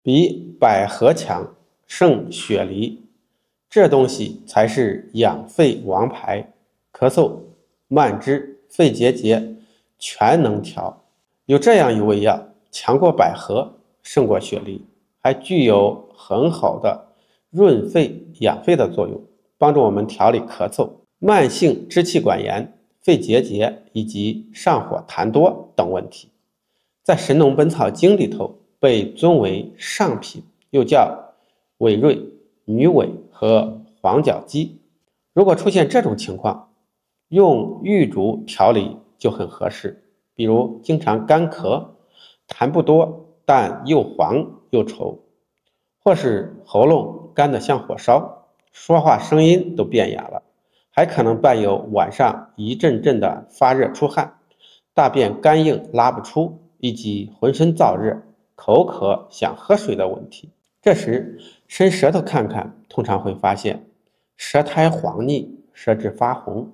比百合强，胜雪梨。这东西才是养肺王牌，咳嗽、慢支、肺结节全能调。有这样一味药，强过百合，胜过雪梨，还具有很好的润肺养肺的作用，帮助我们调理咳嗽、慢性支气管炎、肺结节以及上火痰多等问题。在《神农本草经》里头被尊为上品，又叫尾瑞、女尾和黄角鸡。如果出现这种情况，用玉竹调理就很合适。比如经常干咳，痰不多但又黄又稠，或是喉咙干得像火烧，说话声音都变哑了，还可能伴有晚上一阵阵的发热出汗，大便干硬拉不出，以及浑身燥热、口渴想喝水的问题。这时伸舌头看看，通常会发现舌苔黄腻、舌质发红，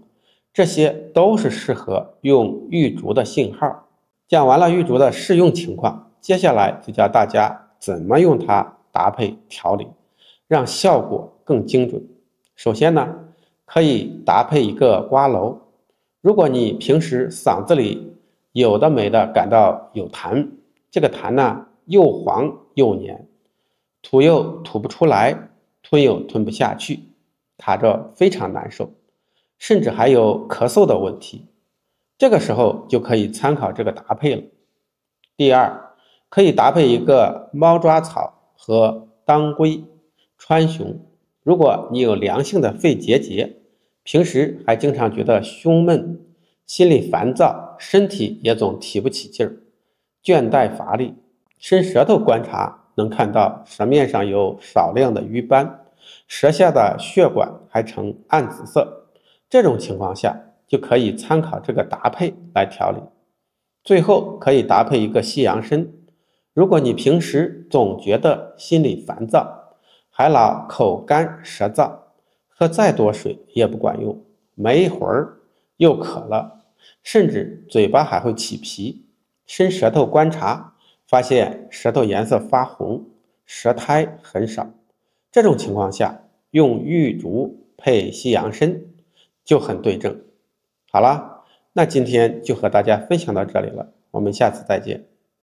这些都是适合用玉竹的信号。讲完了玉竹的适用情况，接下来就教大家怎么用它搭配调理，让效果更精准。首先呢，可以搭配一个瓜蒌。如果你平时嗓子里有的没的感到有痰，这个痰呢又黄又黏，吐又吐不出来，吞又吞不下去，卡着非常难受，甚至还有咳嗽的问题，这个时候就可以参考这个搭配了。第二，可以搭配一个猫抓草和当归、川芎。如果你有良性的肺结节，平时还经常觉得胸闷、心里烦躁，身体也总提不起劲儿，倦怠乏力，伸舌头观察能看到舌面上有少量的瘀斑，舌下的血管还呈暗紫色，这种情况下就可以参考这个搭配来调理。最后可以搭配一个西洋参。如果你平时总觉得心里烦躁，还老口干舌燥，喝再多水也不管用，没一会儿又渴了，甚至嘴巴还会起皮，伸舌头观察，发现舌头颜色发红，舌苔很少，这种情况下用玉竹配西洋参就很对症。好了，那今天就和大家分享到这里了，我们下次再见。